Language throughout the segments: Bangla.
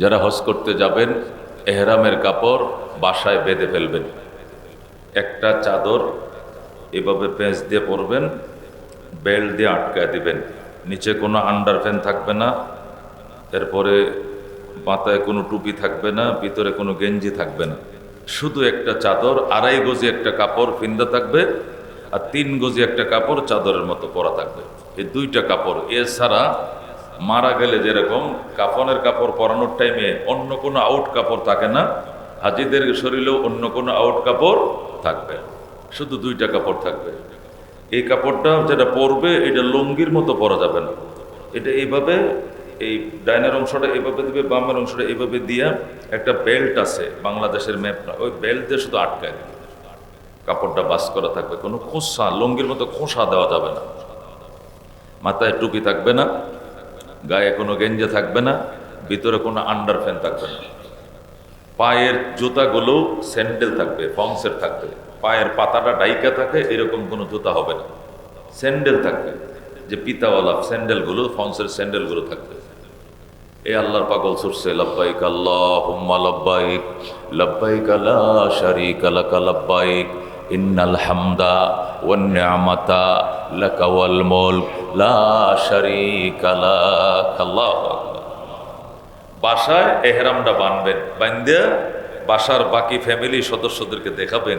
যারা হজ করতে যাবেন এহরামের কাপড় বাসায় বেঁধে ফেলবেন। একটা চাদর এভাবে পেঁচ দিয়ে পরবেন, বেল্ট দিয়ে আটকায় দিবেন। নিচে কোনো আন্ডারপ্যান্ট থাকবে না, এরপরে মাথায় কোনো টুপি থাকবে না, ভিতরে কোনো গেঞ্জি থাকবে না। শুধু একটা চাদর, 2.5 গজি একটা কাপড় ফিন্দা থাকবে, আর 3 গজি একটা কাপড় চাদরের মতো পরা থাকবে। এই 2টা কাপড়। এছাড়া মারা গেলে যেরকম কাফনের কাপড় পরানোর টাইমে অন্য কোনো আউট কাপড় থাকে না, হাজিদের শরীরেও অন্য কোনো আউট কাপড় থাকবে, শুধু 2টা কাপড় থাকবে। এই কাপড়টা যেটা পরবে এটা লুঙ্গির মতো পরা যাবে না। এটা এইভাবে, এই ডাইনের অংশটা এইভাবে দিবে, বামের অংশটা এইভাবে দিয়া একটা বেল্ট আছে বাংলাদেশের ম্যাপ না, ওই বেল্ট দিয়ে শুধু আটকায় দিবে। কাপড়টা বাস করা থাকবে, কোনো খোসা, লুঙ্গির মতো খোসা দেওয়া যাবে না। মাথায় টুপি থাকবে না, গায়ে কোনো গেঞ্জে থাকবে না, ভিতরে কোনো আন্ডারপ্যান্ট থাকবে না। পায়ের জুতাগুলো স্যান্ডেল থাকবে, পংসের থাকবে। পায়ের পাতাটা ডাইকা থাকে এরকম কোনো জুতা হবে না, স্যান্ডেল থাকবে, যে পিতাওয়ালা স্যান্ডেলগুলো, ফংসের স্যান্ডেলগুলো থাকবে। এই আল্লাহর পাগল ছুটছে, লব্বাইক আল্লাহুম্মা লব্বাইক, লব্বাইক লা শারীকা লাকা লব্বাইক, ইন্নাল হামদা ওয়ান নি'মাতা লাকা ওয়াল মুলক লা শারীকা লাক। আল্লাহু আকবার। বাসায় এহরামটা বানবেন, বান্ধে বাসার বাকি ফ্যামিলি সদস্যদেরকে দেখাবেন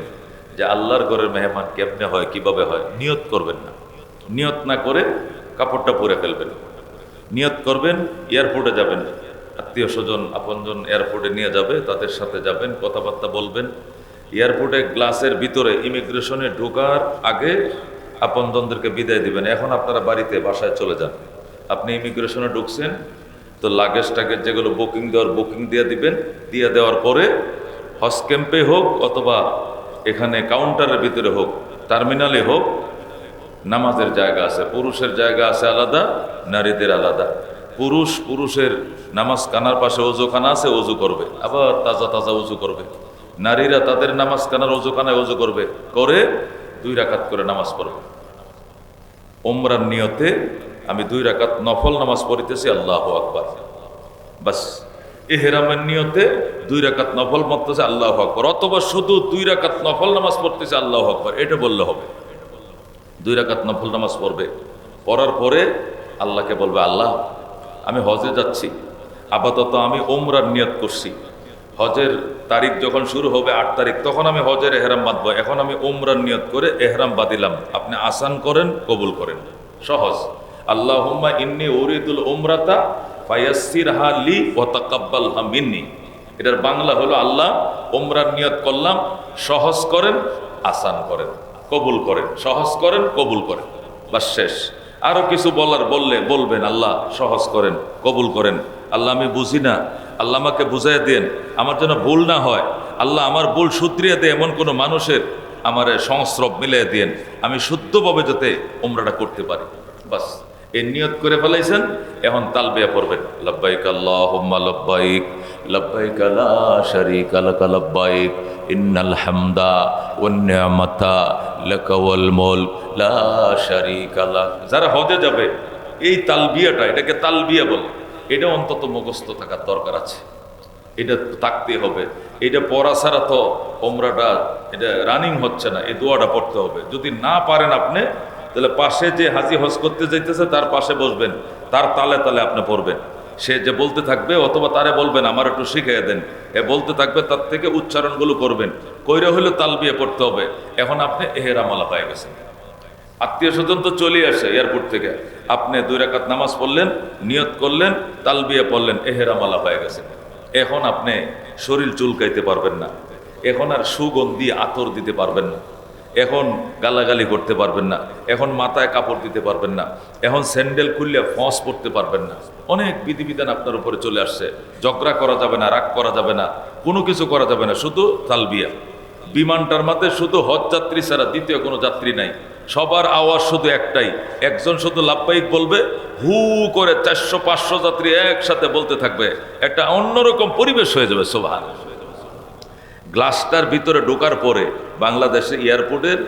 যে আল্লাহর ঘরের মেহমান কেমনে হয়, কিভাবে হয়। নিয়ত করবেন না, নিয়ত না করে কাপড়টা পরে ফেলবেন। নিয়ত করবেন, এয়ারপোর্টে যাবেন, আত্মীয় স্বজন আপনজন এয়ারপোর্টে নিয়ে যাবে, তাদের সাথে যাবেন, কথাবার্তা বলবেন। এয়ারপোর্টে গ্লাসের ভিতরে ইমিগ্রেশনে ঢোকার আগে আপনজনদেরকে বিদায় দিবেন। এখন আপনারা বাড়িতে বাসায় চলে যান। আপনি ইমিগ্রেশনে ঢুকছেন, তো লাগেজ টাগেজ যেগুলো বুকিং দেওয়ার বুকিং দিয়ে দিবেন। দিয়ে দেওয়ার পরে হজ ক্যাম্পে হোক অথবা এখানে কাউন্টারের ভিতরে হোক, টার্মিনালে হোক, নামাজের জায়গা আছে, পুরুষের জায়গা আছে আলাদা, নারীদের আলাদা। পুরুষের নামাজ কানার পাশে ওযুখানা আছে, ওযু করবে, আবার তাজা তাজা ওযু করবে। নারীরা তাদের নামাজ কানার ওযুখানায় ওযু করবে, করে 2 রাকাত করে নামাজ পড়বে। উমরার নিয়তে আমি 2 রাকাত নফল নামাজ পড়িতেছি, আল্লাহু আকবার। বাস, ইহরামের নিয়তে 2 রাকাত নফল পড়তেছে, আল্লাহু আকবার। অথবা শুধু 2 রাকাত নফল নামাজ পড়তেছে, আল্লাহু আকবার, এটা বললে হবে। 2 রাকাত নফল নামাজ পড়বে, পড়ার পরে আল্লাহকে বলবে, আল্লাহ আমি হজে যাচ্ছি, আপাতত আমি উমরার নিয়ত করছি। হজের তারিখ যখন শুরু হবে 8 তারিখ, তখন আমি হজের এহরাম বাঁধবো। এখন আমি উমরার নিয়ত করে এহরাম বাঁধিলাম, আপনি আসান করেন, কবুল করেন। সহজ। আল্লাহুম্মা ইন্নী উরিদুল উমরাতা ফায়াসসিরহা লি ওয়া তাকাব্বালহা মিন্নি। এটার বাংলা হলো, আল্লাহ উমরার নিয়ত করলাম, সহজ করেন, আসান করেন, কবুল করেন। সহজ করেন, কবুল করেন, বাস শেষ। আরো কিছু বলবেন, আল্লাহ সহজ করেন, কবুল করেন। আল্লাহ আমি বুঝি না, আল্লাহ আমাকে বুঝাই দেন, আমার যেন ভুল না হয়। আল্লাহ আমার ভুল শুধরিয়ে দেয় এমন কোনো মানুষের আমার সংস্রব মিলিয়ে দেন, আমি শুদ্ধভাবে যাতে উমরাটা করতে পারি। বাস, এই নিয়ত করে ফেলাইছেন। এখন তালবিয়া পড়বেন, লব্বাইক আল্লাহুম্মা লব্বাইক, লব্বাইক লা শারীকা লাকা লব্বাইক, ইন্নাল হামদা ওয়ান নি'মাতা লাকা ওয়াল মুলক লা শারীকা লাক। যারা হজে যাবে এই তালবিয়াটা, এটাকে তালবিয়া বলে, এটা অন্তত মুখস্থ থাকার দরকার আছে। এটা থাকতে হবে। এটা পড়া ছাড়া তো উমরাটা এটা রানিং হচ্ছে না। এই দোয়াটা পড়তে হবে। যদি না পারেন আপনি, তাহলে পাশে যে হাজি হজ করতে যাইতেছে তার পাশে বসবেন, তার তালে তালে আপনি পড়বেন। সে যে বলতে থাকবে, অথবা তারে বলবেন আমার একটু শিখিয়ে দেন, এ বলতে থাকবে, তার থেকে উচ্চারণগুলো করবেন। কইরা হলে তালবিয়া পড়তে হবে। এখন আপনি এহরামালা পেয়ে গেছেন। আত্মীয় স্বজন তো চলে আসে এয়ারপোর্ট থেকে, আপনি 2 রাকাত নামাজ পড়লেন, নিয়ত করলেন, তালবিয়া পড়লেন, এহরামালা হয়ে গেছে। এখন আপনি শরীর চুলকাইতে পারবেন না, এখন আর সুগন্ধি আতর দিতে পারবেন না, এখন গালাগালি করতে পারবেন না, এখন মাথায় কাপড় দিতে পারবেন না, এখন স্যান্ডেল খুললে ফস পড়তে পারবেন না। অনেক বিধিবিধান আপনার উপরে চলে আসছে। ঝগড়া করা যাবে না, রাগ করা যাবে না, কোনো কিছু করা যাবে না, শুধু তালবিয়া। বিমানটার মধ্যে শুধু হজ যাত্রী ছাড়া দ্বিতীয় কোনো যাত্রী নাই। সবার আওয়াজ শুধু একটাই, একজন শুধু লাব্বাইক বলবে, হু করে 400-500 যাত্রী একসাথে বলতে থাকবে, একটা অন্যরকম পরিবেশ হয়ে যাবে। সুবহানাল্লাহ। গ্লাসটার ভিতরে ঢোকার পরে, বাংলাদেশে এয়ারপোর্টের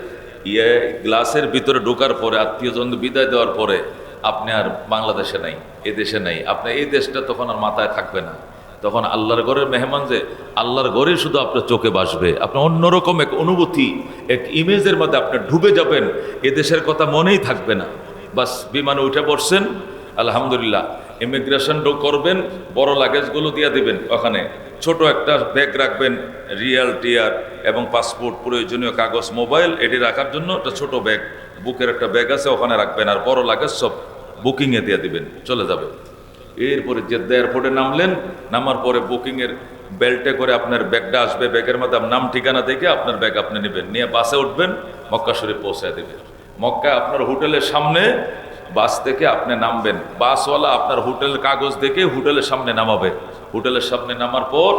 গ্লাসের ভিতরে ঢোকার পরে, আত্মীয়জন বিদায় দেওয়ার পরে আপনি আর বাংলাদেশে নাই, এ দেশে নাই, আপনার এই দেশটা তখন আর মাথায় থাকবে না। তখন আল্লাহর ঘরের মেহমান যে আল্লাহর ঘরে শুধু আপনার চোখে ভাসবে, আপনার অন্যরকম এক অনুভূতি, এক ইমেজের মধ্যে আপনি ডুবে যাবেন, এদেশের কথা মনেই থাকবে না। বাস বিমানে উঠে পড়ছেন, আলহামদুলিল্লাহ, ইমিগ্রেশন করবেন, বড় লাগেজগুলো দিয়ে দিবেন, ওখানে ছোট একটা ব্যাগ রাখবেন, রিয়াল টিয়ার এবং পাসপোর্ট, প্রয়োজনীয় কাগজ, মোবাইল, এটি রাখার জন্য একটা ছোট ব্যাগ, বুকের একটা ব্যাগ আছে, ওখানে রাখবেন, আর বড় লাগেজ সব বুকিংয়ে দিয়ে দিবেন, চলে যাবে। এরপরে জেদ্দা এয়ারপোর্টে নামলেন, নামার পরে বুকিংয়ের বেল্টে করে আপনার ব্যাগটা আসবে, ব্যাগের মধ্যে নাম ঠিকানা দেখে আপনার ব্যাগ আপনি নেবেন, নিয়ে বাসে উঠবেন, মক্কা শরীফ পৌঁছায় দেবেন। মক্কা আপনার হোটেলের সামনে বাস থেকে আপনি নামবেন, বাসওয়ালা আপনার হোটেলের কাগজ দেখে হোটেলের সামনে নামাবে। হোটেলের সামনে নামার পর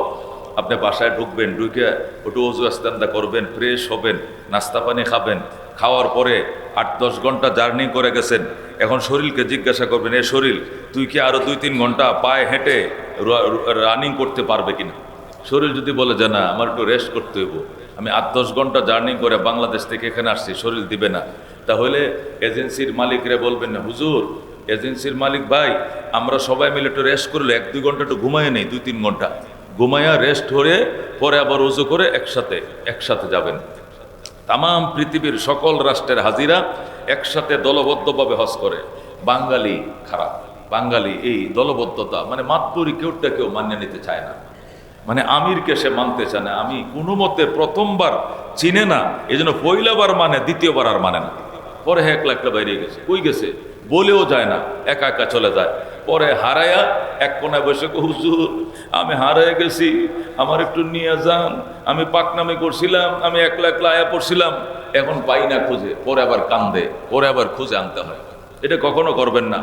আপনি বাসায় ঢুকবেন, ঢুকে একটু অজু আস্তান্দা করবেন, ফ্রেশ হবেন, নাস্তা পানি খাবেন। খাওয়ার পরে 8-10 ঘন্টা জার্নি করে গেছেন, এখন শরীরকে জিজ্ঞাসা করবেন, এ শরীর তুই কি আরো 2-3 ঘন্টা পায়ে হেঁটে রানিং করতে পারবে কিনা? শরীর যদি বলে যে না, আমার একটু রেস্ট করতে হইব, আমি 8-10 ঘন্টা জার্নি করে বাংলাদেশ থেকে এখানে আসছি, শরীর দিবে না, তাহলে এজেন্সির মালিকরে বলবেন না, হুজুর এজেন্সির মালিক ভাই, আমরা সবাই মিলে একটু রেস্ট করলে 1-2 ঘন্টা একটু ঘুমায় নেই, 2-3 ঘন্টা ঘুমায়া রেস্ট হয়ে পরে আবার উজু করে একসাথে যাবেন। তাম পৃথিবীর সকল রাষ্ট্রের হাজিরা একসাথে দলবদ্ধভাবে হজ করে। বাঙালি খারাপ, বাঙালি এই দলবদ্ধতা মানে মাতবরি কেউটা কেউ মান্য নিতে চায় না, মানে আমিরকে সে মানতে চায় না, আমি কোনো মতে প্রথমবার চিনে না, এই জন্য পয়লাবার মানে দ্বিতীয়বার আর মানে না। পরে একলা একলা বাইরে গেছে, কই গেছে বলেও যায় না, একা একা চলে যায়। পরে হারায়া এক কোনায় বসে, হুজুর আমি হারায় গেছি, আমার একটু নিয়ে যান, আমি পাকনামি করছিলাম, আমি একলা একলা আয়া পড়ছিলাম, এখন পাই না খুঁজে, পরে আবার কান্দে, পরে আবার খুঁজে আনতে হয়। এটা কখনো করবেন না।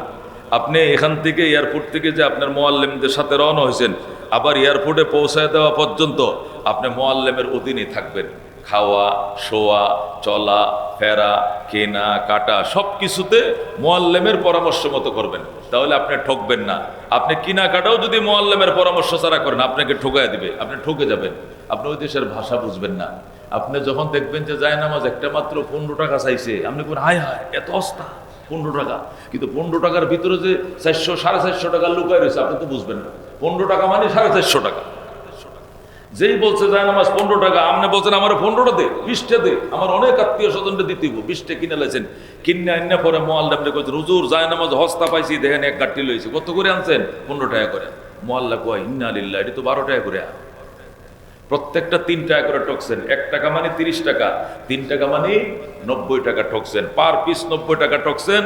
আপনি এখান থেকে এয়ারপোর্ট থেকে যে আপনার মোয়াল্লেমদের সাথে রওনা হয়েছেন, আবার এয়ারপোর্টে পৌঁছায় দেওয়া পর্যন্ত আপনি মোয়াল্লেমের অধীনে থাকবেন। খাওয়া, শোয়া, চলা ফেরা, কেনা কাটা সব কিছুতে মোয়াল্লেমের পরামর্শ মতো করবেন, তাহলে আপনি ঠকবেন না। আপনি কিনা কাটাও যদি মোয়াল্লেমের পরামর্শ ছাড়া করেন, আপনাকে ঠকায় দিবে, আপনি ঠকে যাবেন, আপনি ওই দেশের ভাষা বুঝবেন না। আপনি যখন দেখবেন যে যায় নামাজ একটা মাত্র 15 টাকা চাইছে, আপনি বলেন হায় হায় এত অস্তা, 15 টাকা, কিন্তু 15 টাকার ভিতরে যে 400-450 টাকা লুকায় রয়েছে আপনি তো বুঝবেন না। 15 টাকা মানে 450 টাকা। যেই বলছে যায় নামাজ 15 টাকা, আপনি বলছেন আমার 15টা দে, 20টা দে, আমার অনেক আত্মীয় স্বজনটা দিতে 20টা কিনে লেছেন, কিনে আইনা পরে মোয়াল্লামরে কইছেন, হুজুর যায় নামাজ হস্তা পাইছি, দেখেন এক গাঁটটি লইছে, কত করে আনছেন? 15 টাকা করে। মোয়াল্লা কয় ইন্না লিল্লাহ, এটা তো 12 টাকা করে। প্রত্যেকটা 3 টাকা করে ঠকছেন। 1 টাকা মানে 30 টাকা, 3 টাকা মানে 90 টাকা ঠকছেন, পার পিস 90 টাকা ঠকছেন।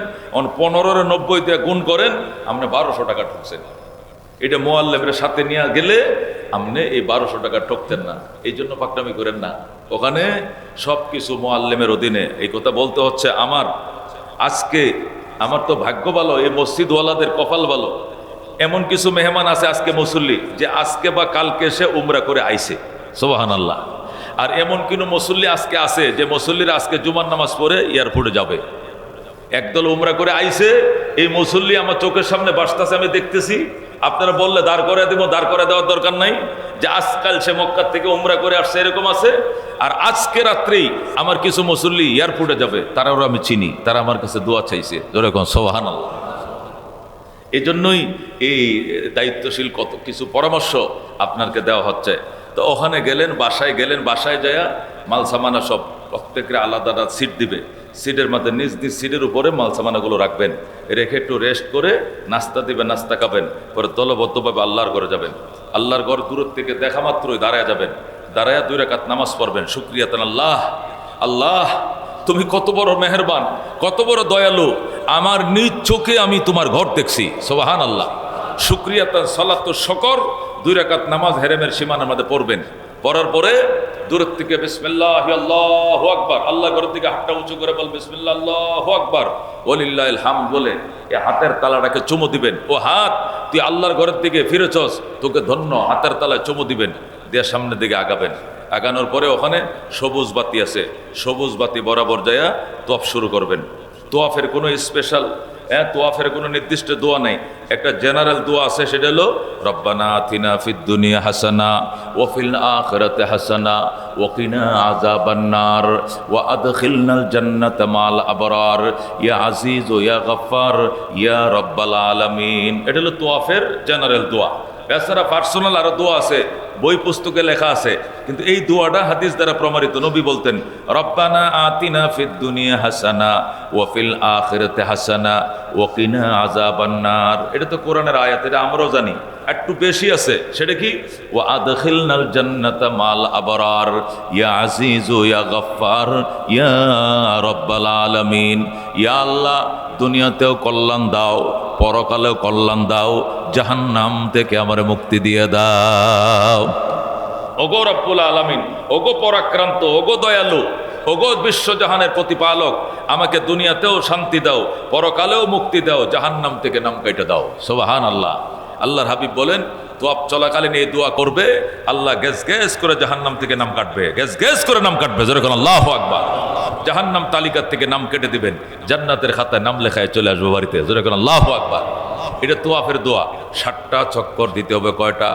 15-এর 90 দিয়ে গুণ করেন, আপনি 1200 টাকা ঠকছেন। এটা মোয়াল্লেমের সাথে নিয়ে গেলে আপনি এই 1200 টাকা ঠকতেন না। এই জন্য পাকনামি করেন না, ওখানে সব কিছু মোয়াল্লেমের অধীনে। এই কথা বলতে হচ্ছে আজকে আমার তো ভাগ্য ভালো, এই মসজিদওয়ালাদের কপাল ভালো। এমন কিছু মেহমান আছে আজকে মুসল্লি, যে আজকে বা কালকে সে উমরা করে আইছে, সুবহানাল্লাহ। আর এমন কোনো মুসল্লি আজকে আছে যে মুসল্লিরা আজকে জুমার নামাজ পড়ে এয়ারপোর্টে যাবে। একদল উমরা করে আইছে, এই মুসল্লি আমার চোখের সামনে বাসতাছে, আমি দেখতেছি। আপনারা বললে দাঁড় করে দিব, দাঁড় করে দেওয়ার দরকার নাই, যে আজকাল সে মক্কা থেকে উমরা করে আসছে, এরকম আছে। আর আজকে রাত্রেই আমার কিছু মুসল্লি এয়ারপোর্টে যাবে, তারাও আমি চিনি, তারা আমার কাছে দোয়া চাইছে, যেরকম সুবহানাল্লাহ। এই জন্যই এই দায়িত্বশীল কত কিছু পরামর্শ আপনাকে দেওয়া হচ্ছে। তো ওখানে গেলেন, বাসায় গেলেন, বাসায় যায় মাল সামানা সব প্রত্যেকের আলাদা আলাদা সিট দিবে, সিটের মধ্যে নিজ নিজ সিটের উপরে মাল সামানাগুলো রাখবেন, রেখে একটু রেস্ট করে নাস্তা দিবেন, নাস্তা খাবেন, পরে দলবদ্ধভাবে আল্লাহর ঘরে যাবেন। আল্লাহর ঘর দূর থেকে দেখা মাত্রই দাঁড়ায় যাবেন, দাঁড়ায় 2 রাকাত নামাজ পড়বেন, শুকরিয়াতান আল্লাহ, আল্লাহ তুমি কত বড় মেহেরবান, কত বড় দয়ালু, আমার নিজ চোখে আমি তোমার ঘর দেখছি, সুবহানাল্লাহ। শুকরিয়াতান সালাতু শুকর, 2 রাকাত নামাজ হেরেমের সীমানার মধ্যে পড়বেন। পড়ার পরে দূরের থেকে বিসমিল্লাহ আল্লাহু আকবার, আল্লাহ ঘরের দিকে হাতটা উঁচু করে বল বিসমিল্লাহ আল্লাহু আকবার ওয়ালিল্লাহিল হামদ বলে এই হাতের তালাটাকে চুমু দিবেন। ও হাত, তুই আল্লাহর ঘরের দিকে ফিরেছস, তোকে ধন্য, হাতের তালায় চুমু দিবেন, দিয়ে সামনের দিকে আগাবেন। আগানোর পরে ওখানে সবুজ বাতি আছে, সবুজ বাতি বরাবর যায়া তোয়াফ শুরু করবেন। তোয়াফের কোনো স্পেশাল তোয়াফের কোনো নির্দিষ্ট দোয়া নাই, একটা জেনারেল দোয়া আছে, সেটা হলো রব্বানা আতিনা ফিদ দুনিয়া হাসানা ওয়া ফিল আখিরাতি হাসানা ওয়া কিনা আযাবান নার ওয়া আদখিলনাল জান্নাতা মাল আবরার ইয়া আজিজ ইয়া গফফার ইয়া রব্বাল আলামিন। এটা হলো তোয়াফের জেনারেল দোয়া। এছাড়া পার্সোনাল আরো দোয়া আছে, বই পুস্তকে লেখা আছে, কিন্তু এই দোয়াটা হাদিস দ্বারা প্রমাণিত। নবী বলতেন, রব্বানা আতিনা ফিদ দুনিয়া হাসানা ওয়া ফিল আখিরাতি হাসানা ওয়া কিনা আযাবান্নার। এটা তো কোরআনের আয়াত, এটা আমরাও জানি। একটু বেশি আছে, সেটা কি? ওয়া আদখিলনাল জান্নাতা মাল আবরার ইয়া আজিজু ইয়া গফফার ইয়া রব্বাল আলামিন। ইয়া আল্লাহ, দুনিয়াতেও কল্যাণ দাও, পরকালেও কল্যাণ দাও, জাহান্নাম থেকে আমার মুক্তি দিয়ে দাও। ওগো রব্বুল আলামিন, ওগো পরাক্রান্ত, ওগো দয়ালু, ওগো বিশ্বজাহানের প্রতিপালক, আমাকে দুনিয়াতেও শান্তি দাও, পরকালেও মুক্তি দাও, জাহান্নাম থেকে নাম কেটে দাও। সুবহানাল্লাহ। আল্লাহর হাবিব বলেন, তোয়াব চলাকালীন এই দোয়া করবে, আল্লাহ গ্যাস গ্যাস করে জাহান্নাম থেকে নাম কাটবে, গ্যাস গ্যাস করে নাম কাটবে। যেরকম আল্লাহু আকবার। জাহান্নাম তালিকার থেকে নাম কেটে দিবেন, জান্নাতের খাতায় নাম লেখায় চলে আসবে বাড়িতে। যেরকম আল্লাহু আকবার। এটা তোয়াফের দোয়া। 7টা চক্কর দিতে হবে। কয়টা?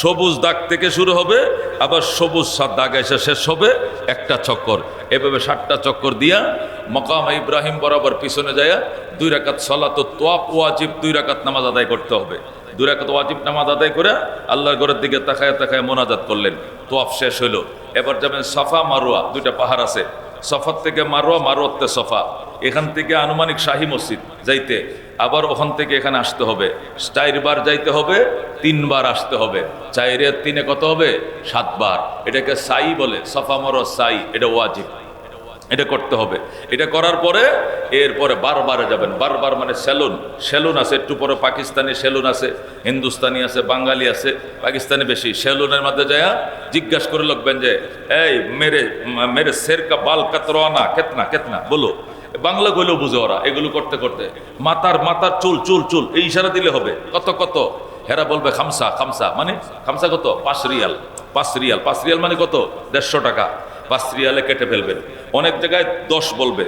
সবুজ দাগ থেকে শুরু হবে, আবার সবুজ দাগ এসে শেষ হবে 1টা চক্কর। এভাবে 7টা চক্কর দিয়া মাকাম ইব্রাহিম বরাবর পিছনে যায় 2 রাকাত সালাত তোয়াফ ওয়াজিব 2 রাকাত নামাজ আদায় করতে হবে। 2 রাকাত ওয়াজিব নামাজ আদায় করে আল্লাহর ঘরের দিকে তাকায় তাকায় মোনাজাত করলেন। তোয়াফ শেষ হইল। এবার যাবেন সাফা মারওয়া, 2টা পাহাড় আছে। সফার থেকে মারওয়া, মারওয়াতে সফা। এখান থেকে আনুমানিক শাহী মসজিদ যাইতে আবার ওখান থেকে এখানে আসতে হবে। 4 বার যাইতে হবে, 3 বার আসতে হবে। 4 আর 3 কত হবে? 7 বার। এটাকে সাই বলে, সফা মারওয়া সাই। এটা ওয়াজিব, এটা করতে হবে। এটা করার পরে এরপরে বারবারে যাবেন। বারবার মানে সেলুন, সেলুন আছে একটু পরে, পাকিস্তানি সেলুন আছে, হিন্দুস্তানি আছে, বাঙালি আছে, পাকিস্তানি বেশি। সেলুনের মধ্যে যায় জিজ্ঞাসা করে লোকবেন যে, এই মেরে মেরে শের কা বাল কাতরানা কেতনা কেতনা বলো। বাংলা কইলেও বুঝে ওরা। এগুলো করতে করতে মাথার চুল চুল চুল এই ইশারা দিলে হবে। কত কত? হেরা বলবে খামসা। খামসা মানে খামসা কত? 5 রিয়াল। 5 রিয়াল, 5 রিয়াল মানে কত? 150 টাকা। 5 রিয়ালে কেটে ফেলবেন। অনেক জায়গায় 10 বলবে,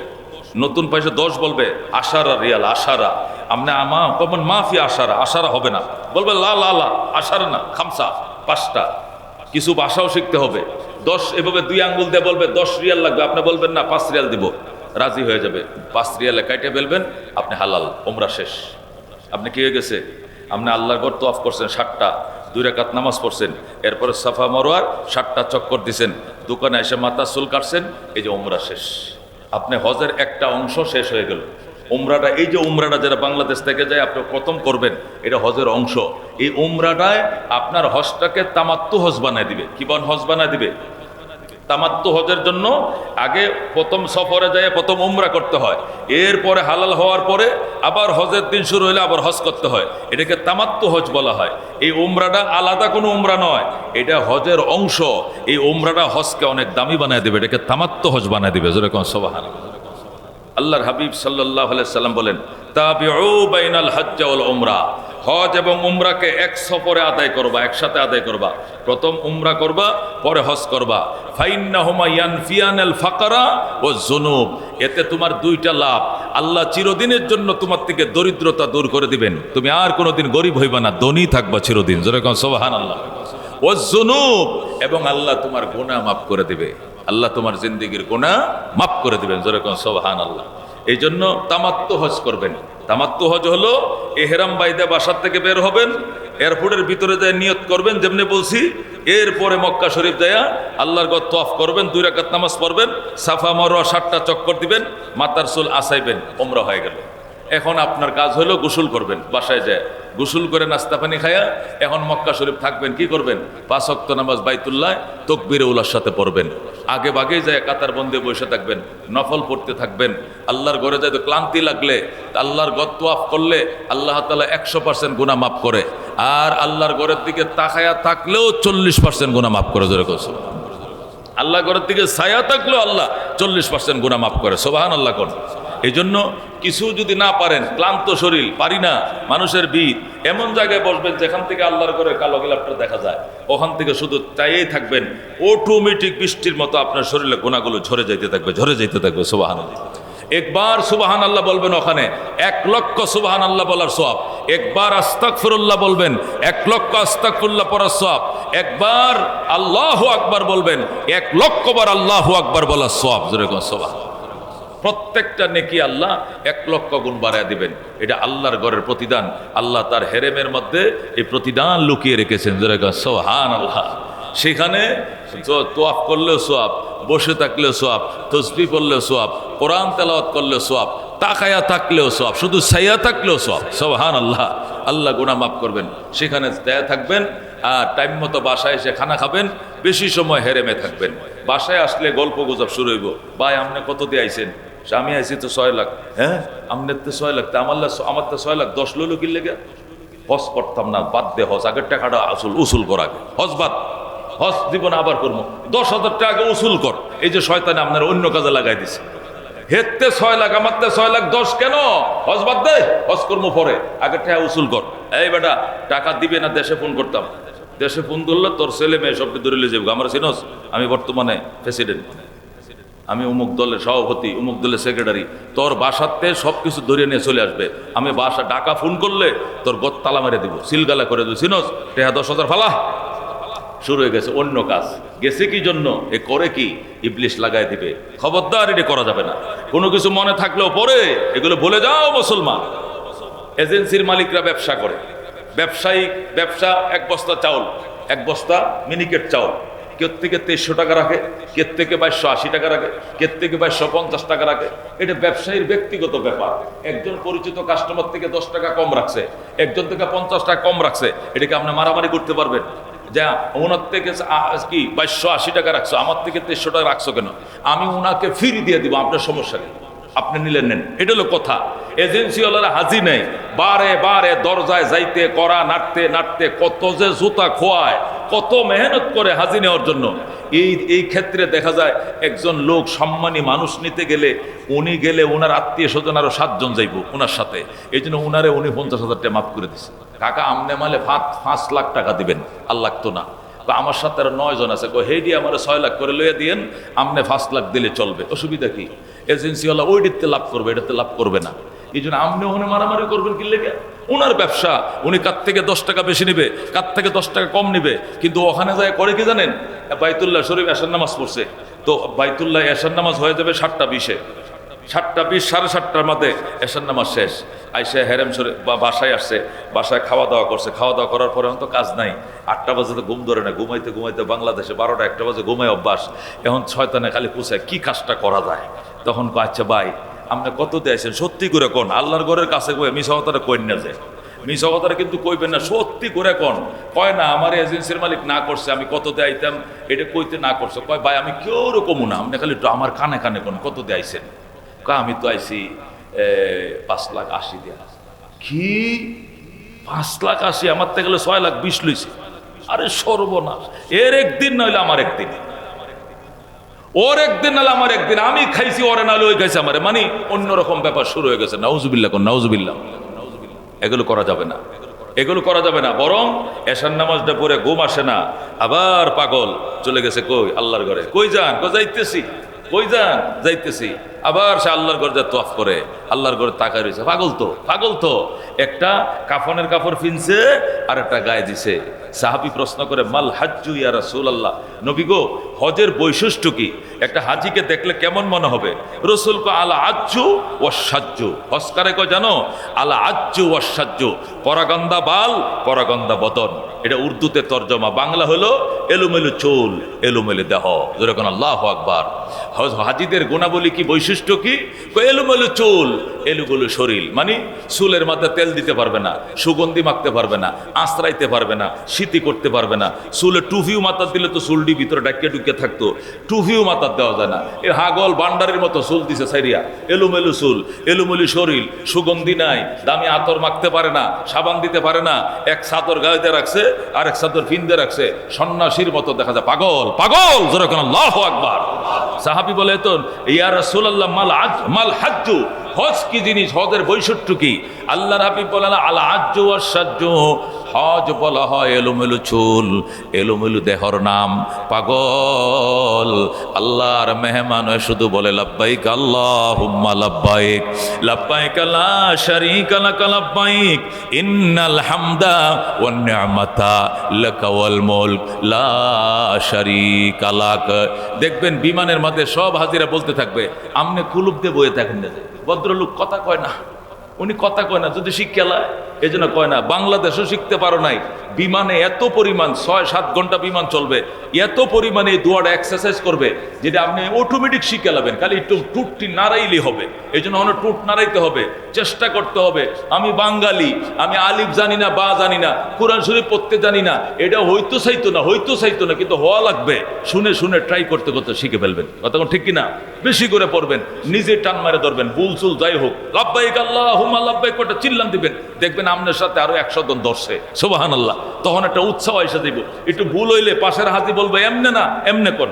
নতুন পয়সা 10 বলবে। 18 রিয়াল, 18। আপনি আমা কমন মাফি 18, 18 হবে না, বলবে লা লা লা 18 না, খামসা, 5টা। কিছু ভাষাও শিখতে হবে। 10 এভাবে 2 আঙ্গুল দিয়ে বলবে 10 রিয়াল লাগবে, আপনি বলবেন না 5 রিয়াল দিব, রাজি হয়ে যাবে। 5 রিয়ালে কেটে ফেলবেন, আপনি হালাল, ওমরা শেষ। আপনি কি হয়ে গেছে? আপনি আল্লাহর ঘর তোয়াফ করছেন 7টা, 2 রাকাত নামাজ পড়ছেন, এরপরে সাফা মারওয়ার 7টা চক্কর দিছেন, দোকানে এসে মাথা চুল কাটছেন, এই যে ওমরা শেষ। আপনি হজের একটা অংশ শেষ হয়ে গেল। উমরাটা, এই যে উমরাটা যারা বাংলাদেশ থেকে যায় আপনি প্রথম করবেন, এটা হজের অংশ। এই উমরাটায় আপনার হজটাকে তামাত্তু হজ বানায় দিবে। কি হজ বানায় দিবে? তামাত্তু হজের জন্য আগে প্রথম সফরে যায় প্রথম উমরা করতে হয়, এরপরে হালাল হওয়ার পরে আবার হজের দিন শুরু হলে আবার হজ করতে হয়। এটাকে তামাত্তু হজ বলা হয়। এই উমরাটা আলাদা কোনো উমরা নয়, এটা হজের অংশ। এই উমরাটা হজকে অনেক দামি বানায় দেবে, এটাকে তামাত্তু হজ বানায় দিবে। যেরকম সুবহানাল্লাহ। আল্লাহর হাবিব সাল্লাল্লাহু আলাইহি সাল্লাম বলেন, তাবিউ বাইনাল হজ্জ ওয়াল উমরা। হজ এবং উমরাকে এক সফরে আদায় করবা, একসাথে আদায় করবা। প্রথম উমরা করবা, পরে হজ করবা। ফাইন্নাহুমা ইয়ানফিয়ানাল ফাকরা ওয়াজ যুনুব। এতে তোমার 2টা লাভ। আল্লাহ চিরদিনের জন্য তোমার থেকে দরিদ্রতা দূর করে দিবেন। তুমি আর কোনোদিন গরিব হইবা না, ধনী থাকবা চিরদিন। যেরকম সুবহানাল্লাহ। ওয়াজ যুনুব, এবং আল্লাহ তোমার গুনাহ মাফ করে দিবে। আল্লাহ তোমার জিন্দেগির গুনাহ মাফ করে দিবেন। যেরকম সুবহানাল্লাহ। এই জন্য তামাত্তু হজ করবেন। তামাত্তু হজ হলো এহরাম বাইদা বাসার থেকে বের হবেন, এয়ারপোর্টের ভিতরে যায় নিয়ত করবেন যেমনি বলছি, এরপরে মক্কা শরীফ যায় আল্লাহর ঘর তওয়াফ করবেন, 2 রাকাত নামাজ পড়বেন, সাফা মারওয়া 7টা চক্কর দিবেন, মাথার চুল আসাইবেন, ওমরা হয়ে গেল। এখন আপনার কাজ হলো গোসল করবেন, বাসায় যায় গোসল করে নাস্তা পানি খায়া এখন মক্কা শরীফ থাকবেন। কি করবেন? 5 ওয়াক্ত নামাজ বাইতুল্লাহ তাকবীরে উলার সাথে পড়বেন। আগে বাগে যায় কাতার বন্দে বসে থাকবেন, নফল পড়তে থাকবেন। আল্লাহর ঘরে যাইতে ক্লান্তি লাগলে, আল্লাহর ঘর তোয়াফ করলে আল্লাহ তাআলা 100% গুনাহ মাফ করে। আর আল্লাহর ঘরের দিকে তাকায়া থাকলেও 40% গুনাহ মাফ করে। জোরে কইছো আল্লাহ ঘরের দিকে ছায়া থাকলেও আল্লাহ 40% গুনাহ মাফ করে। সুবহানাল্লাহ কোন। এই জন্য কিছু যদি না পারেন, ক্লান্ত শরীর, পারি না, মানুষের ভিড়, এমন জায়গায় বসবেন যেখান থেকে আল্লাহর ঘরে কালো গিলাপটা দেখা যায়, ওখান থেকে শুধু চাইয়েই থাকবেন। অটোমেটিক বৃষ্টির মতো আপনার শরীরে গুনাহগুলো ঝরে যাইতে থাকবে, ঝরে যাইতে থাকবে। সুবহানাল্লাহ। একবার সুবহানাল্লাহ বলবেন, ওখানে 1 লক্ষ সুবহানাল্লাহ বলার সওয়াব। একবার আস্তাগফিরুল্লাহ বলবেন, 1 লক্ষ আস্তাগফিরুল্লাহ পড়ার সওয়াব। একবার আল্লাহু আকবার বলবেন, 1 লক্ষ বার আল্লাহু আকবার বলার সওয়াব। জোরে কোন সুবহানাল্লাহ। প্রত্যেকটা নেকি আল্লাহ 1,00,000 গুণ বাড়ায় দিবেন। এটা আল্লাহর ঘরের প্রতিদান। আল্লাহ তার হেরেমের মধ্যে এই প্রতিদান লুকিয়ে রেখেছেন। সুবহানাল্লাহ। সেখানে তোয়াফ করলেও সোয়াব, বসে থাকলেও সোয়াব, তসবিহ পড়লেও সোয়াব, কোরআন তেলাওয়াত করলেও সোয়াব, তাকায়া থাকলেও সোয়াব, শুধু সাইয়া থাকলেও সোয়াব। সুবহানাল্লাহ। আল্লাহ গুনাহ মাফ করবেন। সেখানে দেয়া থাকবেন আর টাইম মতো বাসায় এসে খানা খাবেন, বেশি সময় হেরেমে থাকবেন। বাসায় আসলে গল্প গুজব শুরু হইব, ভাই আপনি কত দিয়ে আইছেন? আমি আইছি তো 6 লাখ। হ্যাঁ আপনার তো 6 লাখ, তা আমার তো 6 লাখ 10 লইল কি লেগে? হজ করতাম না, বাদ দে হজ, আগের টাকাটা উসুল কর আগে, হজ বাদ, হজ জীবন আবার করবো, 10,000 টাকা উসুল কর। এই যে শয়তানে আপনার অন্য কাজে লাগাই দিছে। হেতে 6 লাখ, আমার 6 লাখ 10 কেন? হজ বাদ দে, হজ করবো পরে, আগের টাকা উসুল কর। এই বেটা টাকা দিবে না, দেশে ফোন করতাম, দেশে ফোন ধরলে তোর ছেলে মেয়ে সবটি ধরে লিয়ে যাবো। আমার চিনোস, আমি বর্তমানে প্রেসিডেন্ট, আমি অমুক দলের সভাপতি, অমুক দলের সেক্রেটারি, তোর বাসাতে সব কিছু ধরিয়ে নিয়ে চলে আসবে। আমি বাসা ডাকা ফোন করলে তোর গত তালা মেরে দিব, সিলগালা করে দেবো। চিনোস, টেহা 10,000 ফালা। শুরু হয়ে গেছে অন্য কাজ। গেছে কি জন্য? এ করে কি ইবলিশ লাগাই দিবে। খবরদার, এটা করা যাবে না। কোনো কিছু মনে থাকলেও পরে এগুলো ভুলে যাও মুসলমান। এজেন্সির মালিকরা ব্যবসা করে, ব্যবসা 1 বস্তা চাউল, 1 বস্তা মিনিকেট চাউল, কের থেকে 2300 টাকা রাখে, কের থেকে 2280 টাকা রাখে, কের থেকে 2250 টাকা রাখে। এটা ব্যবসায়ীর ব্যক্তিগত ব্যাপার। একজন পরিচিত কাস্টমার থেকে 10 টাকা কম রাখছে, একজন থেকে 50 টাকা কম রাখছে, এটাকে আপনি মারামারি করতে পারবেন? যা ওনার থেকে কি 2280 টাকা রাখছো, আমার থেকে 2300 টাকা রাখছো কেন? আমি ওনাকে ফ্রি দিয়ে দিব, আপনার সমস্যা নেই, আপনি নিলেন নেন। এটা হলো কথা। এজেন্সিওয়ালারা হাজি নেই, বারে বারে দরজায় যাইতে করা নাড়তে কত যে জুতা খোয়ায়, কত মেহনত করে হাজি নেওয়ার জন্য। এই ক্ষেত্রে দেখা যায় একজন লোক সম্মানী মানুষ নিতে গেলে, উনি গেলে ওনার আত্মীয় স্বজন আরো 7 জন যাইব ওনার সাথে। এই জন্য উনি 50,000 টাকা মাফ করে দিচ্ছে। কাকা আমনে মালে 5 লাখ টাকা দিবেন, আর লাগতো না। আমার সাথে আরো 9 জন আছে, হেডি আমার 6 লাখ করে লইয়া দিয়েন, আমনে 5 লাখ দিলে চলবে, অসুবিধা কি? এজেন্সিওয়ালা ওইটিতে লাভ করবে, এটাতে লাভ করবে না। এই জন্য আপনি ওখানে মারামারি করবেন কি লেগে? ওনার ব্যবসা, উনি কার থেকে 10 টাকা বেশি নিবে, কার থেকে 10 টাকা কম নিবে, কিন্তু ওখানে যায় করে কি জানেন? বাইতুল্লাহ শরীফ এশার নামাজ পড়ছে, তো বাইতুল্লাহ এশার নামাজ হয়ে যাবে 7:20-এ, 7:20 সাড়ে 7টার মধ্যে এশার নামাজ শেষ। আইসা হেরেম শরীফ বাসায় আসছে, বাসায় খাওয়া দাওয়া করছে, খাওয়া দাওয়া করার পরে এখন তো কাজ নাই, 8টা বাজে তো ঘুম ধরে না, ঘুমাইতে বাংলাদেশে 12টা 1টা বাজে ঘুমায় অভ্যাস। এখন শয়তানে খালি পুষায় কি কাজটা করা যায়। তখন আচ্ছা ভাই আপনি কত দিয়েছেন, সত্যি করে কোন, আল্লাহর ঘরের কাছে কয়ে মিছা কথাটা কই না যায়, মিছা কথাটা কিন্তু কইবেন না, সত্যি করে কোন। কয় না আমার এজেন্সির মালিক না করছে, আমি কত দেয়াইতাম এটা কইতে না করছে। কয় ভাই আমি কেউ রকম না, আপনি খালি আমার কানে কানে কোন, কত দেয়াইছেন? কয় আমি তো আইছি 5,80,000 দিয়া। কি 5,80,000? আমার থেকে গেলে 6,20,000 লইছে। আরে সর্বনাশ, এর একদিন নইলে আমার একদিন, ওর একদিন নাহলে আমার একদিন, আমি খাইছি ওরে নাহলে ওই খাইছে আমারে, মানে অন্যরকম ব্যাপার শুরু হয়ে গেছে। নাউজুবিল্লাহ কোন, নাউজুবিল্লাহ। এগুলো করা যাবে না, এগুলো করা যাবে না। বরং এশার নামাজটা পড়ে ঘুম আসে না, আবার পাগল চলে গেছে কই আল্লাহর ঘরে। কই যান? কই যাইতেছি। কই যান? যাইতেছি। আবার সে আল্লাহর ঘরে যা তোয়াফ করে, আল্লাহর ঘরে তাকায় রয়েছে। পাগল তো একটা কাফনের কাপড় ফিনছে আর একটা গায়ে দিছে। সাহাবী প্রশ্ন করে, মাল হাজ্জু ইয়া রাসূলুল্লাহ, নবী গো হজের বৈশিষ্ট্য কি? একটা হাজিকে দেখলে কেমন মনে হবে? রাসূল কয় আলা আজ্জু ওয়াসাজ্জু। হজকারে কয় জানো, আলা আজ্জু ওয়াসাজ্জু, পরাগন্দা বাল পরাগন্দা বদন। এটা উর্দুতে তর্জমা, বাংলা হলো এলোমেলো চুল এলোমেলো দেহ। যেরকম আল্লাহু আকবার। হাজিদের গুণাবলী কি, বৈশিষ্ট্য কি? এলোমেলো চুল এলোমেলো শরীর, মানে চুলের মাথায় তেল দিতে পারবে না, সুগন্ধি মাখতে পারবে না, আঁচড়াইতে পারবে না, শীতি করতে পারবে না। চুলে টুফিও মাথার দিলে তো চুলটি ভিতরে ডাকিয়ে ডুকিয়ে থাকতো, টুফিও মাথার দেওয়া যায় না। এ হাগল বান্ডারের মতো চুল দিছে সাইরিয়া, এলোমেলো চুল এলোমেলো শরীর, সুগন্ধি নাই, দামি আতর মাখতে পারে না, সাবান দিতে পারে না, এক চাদর গায়ে রাখছে আর এক চাদর ফিন্দে রাখছে, সন্ন্যাসীর মতো দেখা যায়। পাগল যেরকম আল্লাহু আকবার। সাহাবী বলে তো ইয়া রাসূলুল্লাহ মাল হাজ্জু, হজ কি জিনিস, হজের বৈশিষ্ট্য কি? আল্লাহর হাবিব বলেন আল হাজ্জু ওয়াস সাজ্জু, হজ বলা হয় এলোমেলো চুল, এলোমেলো দেহর নাম। পাগল আল্লাহর মেহমান হয়ে শুধু বলে লাব্বাইক আল্লাহুম্মা লাব্বাইক, লাব্বাইক লা শারীকা লাক লাব্বাইক, ইন্নাল হামদা ওয়ান নি'মাতা লাকা ওয়াল মুলক লা শারীকা লাক। দেখবেন বিমানের মধ্যে সব হাজিরা বলতে থাকবে, আমনে কুলুপ দিয়ে বয়ে থাকেন না। ভদ্রলোক কথা কয় না, উনি কথা কয় না, যদি শিক্ষালায় এই জন্য কয় না। বাংলাদেশও শিখতে পারো নাই, বিমানে এত পরিমাণ 6-7 ঘন্টা বিমান চলবে, এত পরিমাণে এই দোয়াটা এক্সারসাইজ করবে যেটা আপনি অটোমেটিক শিখে লাবেন, খালি একটু টুটটি নাড়াইলেই হবে। এই জন্য অনেক টুট নাড়াইতে হবে, চেষ্টা করতে হবে। আমি বাঙালি, আমি আলিফ জানি না, বা জানি না, কোরআন শরীফ পড়তে জানি না, এটা হইতো চাইতো না, কিন্তু হওয়া লাগবে। শুনে শুনে ট্রাই করতে করতে শিখে ফেলবেন। কতক্ষণ ঠিক কিনা? বেশি করে পড়বেন, নিজে টান মারে ধরবেন, বুল চুল যাই হোক, লাব্বাইক আল্লাহুম্মা লাব্বাইক কটা চিল্লান দিবেন, দেখবেন আপনার সাথে আরো 100 জন ধরছে, সুবহানাল্লাহ। তখন একটা উৎসাহ এসে দিব। একটু ভুল হইলে পাশের হাজি বলবে এমনে না, এমনে কর,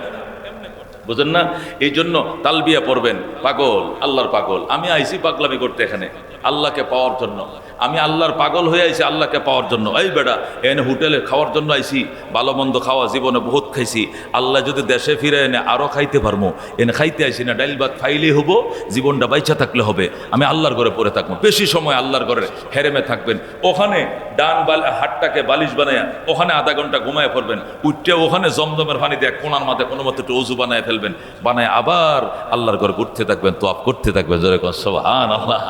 বুঝেন না? এই জন্য তালবিয়া পড়বেন। পাগল, আল্লাহর পাগল। আমি আইছি পাগলামি করতে এখানে আল্লাহকে পাওয়ার জন্য। আমি আল্লাহর পাগল হয়ে আইছি আল্লাহকে পাওয়ার জন্য। এই বেটা, এনে হোটেলে খাওয়ার জন্য আইছি, ভালো মন্দ খাওয়া জীবনে বহুত খাইছি। আল্লাহ যদি দেশে ফিরে এনে আরো খাইতে পারবো, এনে খাইতে আইছি না, ডাইল ভাত খাইলেই হবো, জীবনটা বাইচা থাকলে হবে। আমি আল্লাহর ঘরে পড়ে থাকবো, বেশি সময় আল্লাহর ঘরে হেরেমে থাকবেন। ওখানে ডান হাতটাকে বালিশ বানায়া ওখানে আধা ঘন্টা ঘুমায় পড়বেন, উঠতে ওখানে জমজমের পানি দিয়ে কোনার মাথায় কোনো মতো একটু অজু বানায় ফেলবেন, বানায় আবার আল্লাহর ঘরে ঘুরতে থাকবেন, তোয়াফ করতে থাকবেন। জোরে কর সুবহানাল্লাহ।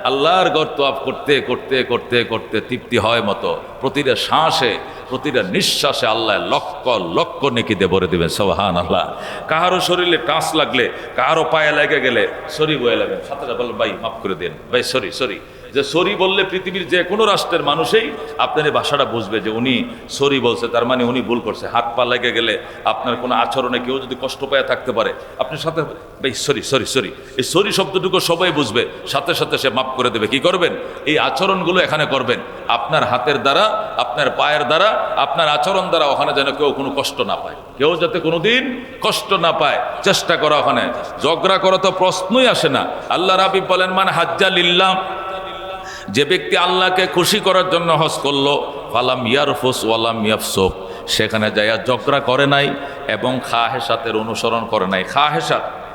আল্লাহর ঘর তোয়াফ করতে করতে করতে করতে তৃপ্তি হয় মতো প্রতিটা শ্বাসে, প্রতিটা নিঃশ্বাসে আল্লাহ লক্ষ লক্ষ নেকি দিয়ে ভরে দিবেন। সুবহানাল্লাহ। কাহারও শরীরে টাচ লাগলে, কাহারও পায়ে লেগে গেলে সরি বয়ে লাগবেন, সাথে বলবেন ভাই মাফ করে দিন, ভাই সরি। যে সরি বললে পৃথিবীর যে কোনো রাষ্ট্রের মানুষই আপনার এই ভাষাটা বুঝবে যে উনি সরি বলছে, তার মানে উনি ভুল করছে। হাত পা লেগে গেলে আপনার কোনো আচরণে কেউ যদি কষ্ট পায় থাকতে পারে, আপনার সাথে ভাই সরি, এই সরি শব্দটুকু সবাই বুঝবে, সাথে সাথে সে মাফ করে দেবে। কি করবেন? এই আচরণগুলো এখানে করবেন, আপনার হাতের দ্বারা, আপনার পায়ের দ্বারা, আপনার আচরণ দ্বারা, ওখানে যেন কেউ কোনো কষ্ট না পায়, কেউ যাতে কোনোদিন কষ্ট না পায় চেষ্টা করা। ওখানে ঝগড়া করা তো প্রশ্নই আসে না। আল্লাহ রাব্বি বলেন, মান হাজ্জা লিল্লাহ, যে ব্যক্তি আল্লাহকে খুশি করার জন্য হজ করলো, ফালাম ইয়ারফুস ওয়ালাম ইয়াফসুক, সেখানে যাইয়া ঝগড়া করে নাই এবং খাহেসাতের অনুসরণ করে নাই।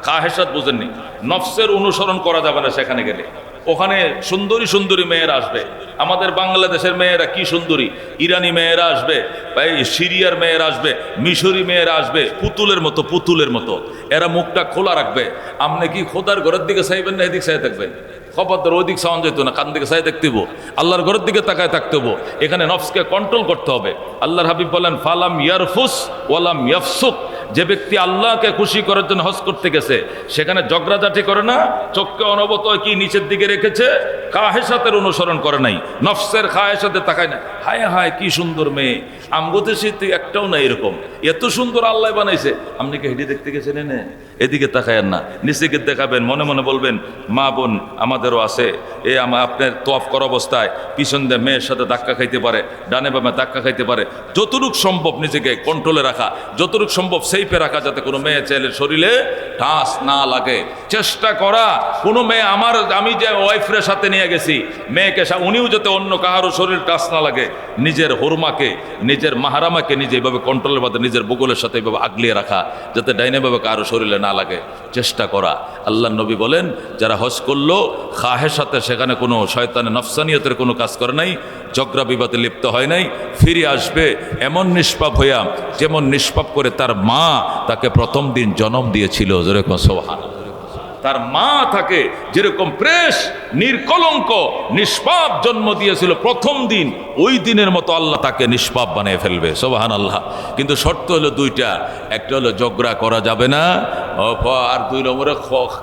খাহেসাত বুঝেননি? নফসের অনুসরণ করা যাবে না সেখানে গেলে। ওখানে সুন্দরী সুন্দরী মেয়েরা আসবে, আমাদের বাংলাদেশের মেয়েরা কি সুন্দরী, ইরানি মেয়েরা আসবে, সিরিয়ার মেয়েরা আসবে, মিশরি মেয়েরা আসবে, পুতুলের মতো এরা মুখটা খোলা রাখবে। আপনি কি খোদার ঘরের দিকে চাইবেন না এদিক চাই থাকবেন? খবরদার ওই দিক সাউন্ড যেত না, কান দিকে চাই থাকতে হবো, আল্লাহর ঘরের দিকে তাকায় থাকতে হবো। এখানে নফসকে কন্ট্রোল করতে হবে। আল্লাহর হাবিব বলেন, ফালাম ইয়ারফুস ওয়ালাম ইয়াফসুক, যে ব্যক্তি আল্লাহকে খুশি করার জন্য হজ করতে গেছে সেখানে ঝগড়াঝাটি করে না, চোখকে অনবত কি নিচের দিকে রেখেছে, খাহেসাতের অনুসরণ করে নাই, নফসের খাহেসাতে তাকায় না। হায় হায় কি সুন্দর মেয়ে, আমগোতে শীতে একটাও না এরকম, এত সুন্দর আল্লাহ বানাইছে। আপনি কি হেঁটে দেখতে গেছেন? এনে এদিকে তাকায়েন না, নিচেকে দেখাবেন, মনে মনে বলবেন মা বোন আমাদেরও আছে। আপনার তোয়াফ করা অবস্থায় পিছন দিয়ে মেয়ের সাথে ধাক্কা খাইতে পারে, ডানে বামে ধাক্কা খাইতে পারে। যতটুক সম্ভব নিজেকে কন্ট্রোলে রাখা, যতটুক সম্ভব সেইপে রাখা, যাতে কোনো মেয়ে ছেলের শরীরে ঠাস না লাগে চেষ্টা করা। কোনো মেয়ে আমি যে ওয়াইফের সাথে নিয়ে গেছি মেয়েকে, উনিও যাতে অন্য কাহারও শরীর টাচ না লাগে, নিজের হরমাকে, নিজের মাহারামাকে নিজে এইভাবে কন্ট্রোলের মধ্যে নিজের বগলের সাথে এইভাবে আগলিয়ে রাখা, যাতে ডাইনেভাবে কারো শরীরে না লাগে চেষ্টা করা। আল্লাহ নবী বলেন, যারা হজ করলো খাহের সাথে সেখানে কোনো শয়তানের নফসানিয়তের কোনো কাজ করে নাই, ঝগড়া বিবাদে লিপ্ত হয় নাই, ফিরে আসবে এমন নিষ্পাপ হইয়া যেমন নিষ্পাপ করে তার মা তাকে প্রথম দিন জন্ম দিয়েছিল। যেরকম সুবহানাল্লাহ, তার মা তাকে যেরকম ফ্রেশ নির্কলঙ্ক নিষ্পাপ জন্ম দিয়েছিল প্রথম দিন, ওই দিনের মতো আল্লাহ তাকে নিষ্পাপ বানিয়ে ফেলবে। সুবহানাল্লাহ। কিন্তু শর্ত হলো দুইটা, একটা হলো ঝগড়া করা যাবে না, আর 2 নম্বরে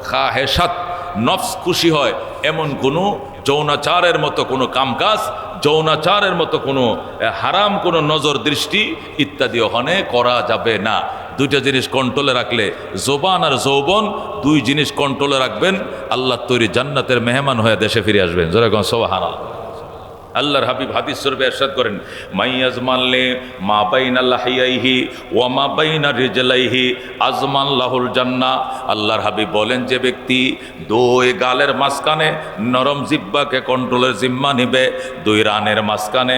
খাহেসাত, নফস খুশি হয় এমন কোনো যৌনাচারের মতো কোনো কামকাজ, যৌনাচারের মতো কোনো হারাম কোনো নজর দৃষ্টি ইত্যাদি ওখানে করা যাবে না। দুইটা জিনিস কন্ট্রোলে রাখলে, জোবান আর যৌবন, 2 জিনিস কন্ট্রোলে রাখবেন, আল্লাহ তৈরি জান্নাতের মেহমান হয়ে দেশে ফিরে আসবেন। যেরকম সুবহানাল্লাহ। আল্লাহর হাবিব হাদিস শরীফে ইরশাদ করেন, মাইয়াজমানলে মা বাইনা লাহিয়াইহি ওয়া মা বাইনা রিজলাইহি আজমান লাহুল জান্নাহ। আল্লাহর হাবিব বলেন, যে ব্যক্তি দুই গালের মাঝখানে নরম জিহ্বাকে কন্ট্রোলের জিম্মা নিবে, দুই রানের মাঝখানে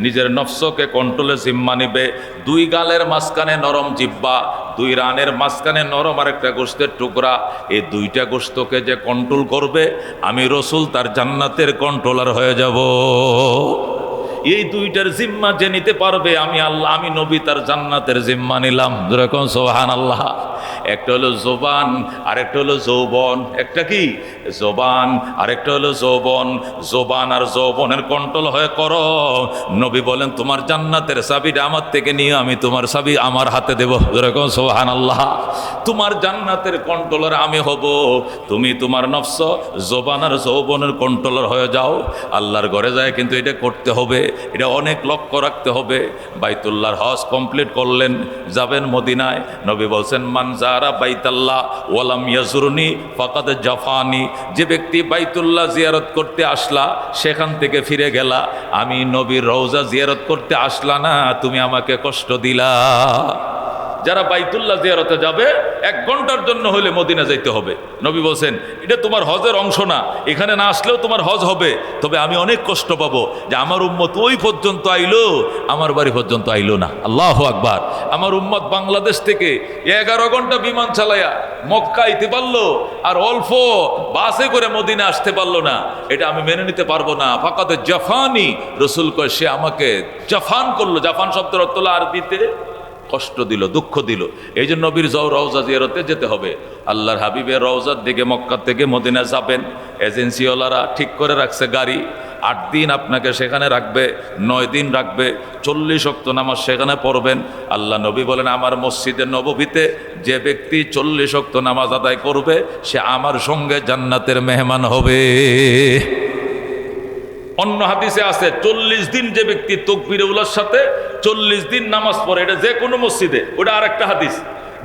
নিজের নফসকে কন্ট্রোলের জিম্মা নিবে, দুই গালের মাঝখানে নরম জিহ্বা, দুই রানের মাঝখানে নরম আরেকটা গোশতের টুকরা, এই দুইটা গোশতকে যে কন্ট্রোল করবে, আমি রসুল তার জান্নাতের কন্ট্রোলার হয়ে যাব। এই দুইটার জিম্মা যে নিতে পারবে, আমি আল্লাহ, আমি নবী তার জান্নাতের জিম্মা নিলাম। যেরকম সুবহানাল্লাহ। একটা হলো জবান, আরেকটা হলো যৌবন। একটা কি? জবান, আরেকটা হলো যৌবন। জবান আর যৌবনের কন্ট্রোল হয়ে করো। নবী বলেন, তোমার জান্নাতের চাবিটা আমার থেকে নিয়ে আমি তোমার চাবি আমার হাতে দেব। যেরকম সুবহানাল্লাহ। তোমার জান্নাতের কন্ট্রোলার আমি হব, তুমি তোমার নফস জবান আর যৌবনের কন্ট্রোলার হয়ে যাও। আল্লাহর ঘরে যায় কিন্তু এটা করতে হবে, এটা অনেক লক্ষ্য রাখতে হবে। বাইতুল্লাহর হজ কমপ্লিট করলেন, যাবেন মদিনায়। নবী বলছেন, মান যারা বাইতাল্লাহ ওয়ালাম ইয়াজুরনি ফাকাদ জাফানি। যে ব্যক্তি বাইতুল্লাহ জিয়ারত করতে আসলা, সেখান থেকে ফিরে গেলা, আমি নবীর রওজা জিয়ারত করতে আসলা না, তুমি আমাকে কষ্ট দিলা। যারা বাইতুল্লাহ জিয়ারতে যাবে 1 ঘন্টার জন্য হলে মদিনা যাইতে হবে। নবী বলছেন, এটা তোমার হজের অংশ না, এখানে না আসলেও তোমার হজ হবে, তবে আমি অনেক কষ্ট পাবো যে আমার উম্মত ওই পর্যন্ত আইলো, আমার বাড়ি পর্যন্ত আইলো না। আল্লাহু আকবার। আমার উম্মত বাংলাদেশ থেকে 11 ঘন্টা বিমান চালায়া মক্কা আইতে পারলো, আর অল্প বাসে করে মদিনা আসতে পারলো না, এটা আমি মেনে নিতে পারবো না। ফাকাদ জাফানি। রসুল কয়, সে আমাকে জাফান করলো। জাফান শব্দের অর্থ হলো আরবিতে কষ্ট দিল, দুঃখ দিল। এই জন্য নবীর রওজা জিয়ারতে যেতে হবে। আল্লাহর হাবিবের রওজার দিকে মক্কা থেকে মদিনা যাবেন, এজেন্সিওয়ালারা ঠিক করে রাখছে গাড়ি। 8 দিন আপনাকে সেখানে রাখবে, 9 দিন রাখবে, 40 ওয়াক্ত নামাজ সেখানে পড়বেন। আল্লাহ নবী বলেন, আমার মসজিদে নববীতে যে ব্যক্তি 40 ওয়াক্ত নামাজ আদায় করবে, সে আমার সঙ্গে জান্নাতের মেহমান হবে। অন্য হাদিসে আছে 40 দিন যে ব্যক্তি তাকবীরে উলার সাথে 40 দিন নামাজ পড়ে, এটা যে কোনো মসজিদে, ওটা আরেকটা হাদিস।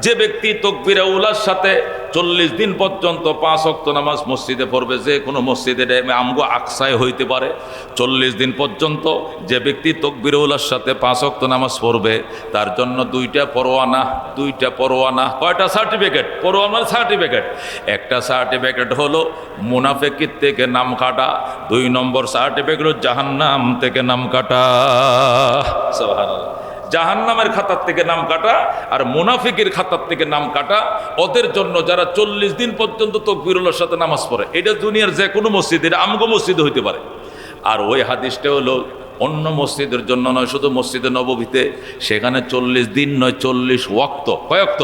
যে ব্যক্তি তাকবীরে উলার সাথে 40 দিন পর্যন্ত 5 ওয়াক্ত নামাজ মসজিদে পড়বে, যে কোনো মসজিদে, আমগো আকসায় হইতে পারে। 40 দিন পর্যন্ত যে ব্যক্তি তাকবীরে উলার সাথে 5 ওয়াক্ত নামাজ পড়বে, তার জন্য 2টা পরোয়ানা। কয়টা সার্টিফিকেট? পরোয়ানার সার্টিফিকেট। একটা সার্টিফিকেট হলো মুনাফিকের থেকে নাম কাটা, 2 নম্বর সার্টিফিকেট হলো জাহান্নাম থেকে নাম কাটা। সুবহানাল্লাহ। জাহান্নামের খাতার থেকে নাম কাটা আর মুনাফিকের খাতার থেকে নাম কাটা ওদের জন্য, যারা 40 দিন পর্যন্ত তাকবীরের সাথে নামাজ পড়ে। এটা দুনিয়ার যে কোনো মসজিদ, এটা আমগো মসজিদে হইতে পারে। আর ওই হাদিসটা হলো অন্য মসজিদের জন্য নয়, শুধু মসজিদে নববীতে, সেখানে 40 দিন নয়, 40 ওয়াক্ত। কয় ওয়াক্ত?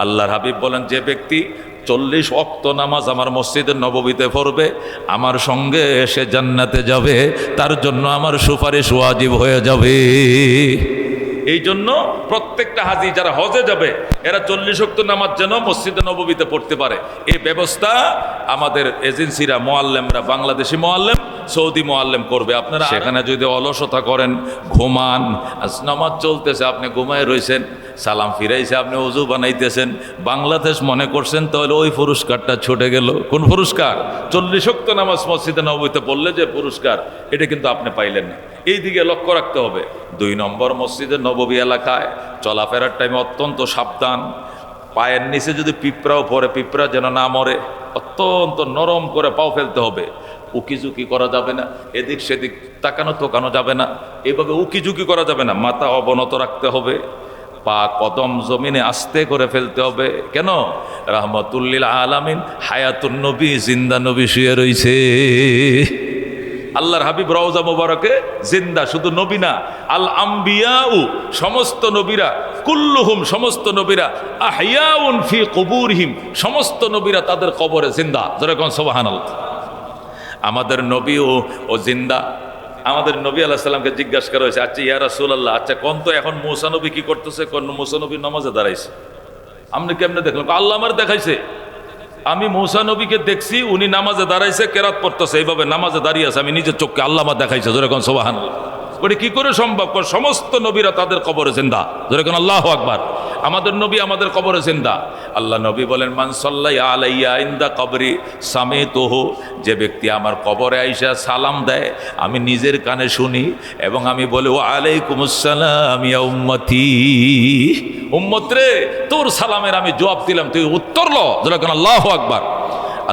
আল্লাহর হাবিব বলেন, যে ব্যক্তি 40 ওয়াক্ত নামাজ আমার মসজিদের নববীতে পড়বে, আমার সঙ্গে এসে জান্নাতে যাবে, তার জন্য আমার সুপারিশ ওয়াজিব হয়ে যাবে। এই জন্য প্রত্যেকটা হাজি যারা হজে যাবে, এরা 40 ওয়াক্ত নামাজ যেন মসজিদে নববীতে পড়তে পারে, এই ব্যবস্থা আমাদের এজেন্সিরা, মোয়াল্লেমরা, বাংলাদেশি মোয়াল্লেম, সৌদি মোয়াল্লেম করবে। আপনারা সেখানে যদি অলসতা করেন, ঘুমান, আজ নামাজ চলতেছে, আপনি ঘুমায় রয়েছেন, সালাম ফিরাইছে, আপনি ওযু বানাইতেছেন, বাংলাদেশ মনে করছেন, তাহলে ওই পুরস্কারটা ছুটে গেল। কোন পুরস্কার? 40 ওয়াক্ত নামাজ মসজিদে নববীতে পড়লে যে পুরস্কার, এটা কিন্তু আপনি পাইলেন না। এই দিকে লক্ষ্য রাখতে হবে। 2 নম্বর, মসজিদের নববী এলাকায় চলাফেরার টাইমে অত্যন্ত সাবধান। পায়ের নিচে যদি পিঁপড়াও পড়ে, পিঁপড়া যেন না মরে, অত্যন্ত নরম করে পাও ফেলতে হবে। উকিঝুঁকি করা যাবে না, এদিক সেদিক তাকানো যাবে না, এভাবে উকিঝুঁকি করা যাবে না। মাথা অবনত রাখতে হবে, পা কদম জমিনে আস্তে করে ফেলতে হবে। কেন? রাহমাতুল্লিল আলামিন, হায়াতুন নবী, জিন্দা নবী শুয়ে রইছে। আল্লাহর হাবিব রওজা মুবারকে জিন্দা, শুধু নবী না, আল আম্বিয়াউ, সমস্ত নবীরা, কুল্লুহুম, সমস্ত নবীরা, আহইয়াউন ফি কুবুরহিম, সমস্ত নবীরা তাদের কবরে জিন্দা। যেরকম সুবহানাল্লাহ। আমাদের নবী ও জিন্দা। আমাদের নবী আলাইহিস সালামকে জিজ্ঞাসা করা হয়েছে, আচ্ছা ইয়া রাসূলুল্লাহ, আচ্ছা কোন তো এখন মুসা নবী কি করতেছে? কোন মুসা নবী নামাজে দাঁড়াইছে। আপনি কেমনে দেখলেন? আল্লাহ আমার দেখাইছে, আমি মুসা নবীকে দেখছি, উনি নামাজে দাঁড়াইছে, কেরাত পড়তেছে, এইভাবে নামাজে দাঁড়িয়ে আছে, আমি নিজের চোখকে, আল্লাহ আমার দেখাইছে। যেরকম সুবহানাল্লাহ। ওটা কি করে সম্ভব? সমস্ত নবীরা তাদের কবরে জিন্দা। যেরকম আল্লাহু আকবার। আমাদের নবী আমাদের কবরে জিন্দা। আল্লাহ নবী বলেন, মান সাল্লাল্লাহু আলাইয়া ইনদা কবরি সামিতুহু, যে ব্যক্তি আমার কবরে আইসা সালাম দেয় আমি নিজের কানে শুনি এবং আমি বলি ওয়া আলাইকুমুস সালাম ইয়া উম্মতি, উম্মত রে তোর সালামের আমি জবাব দিলাম, তুই উত্তর ল, যেরকম আল্লাহু আকবার।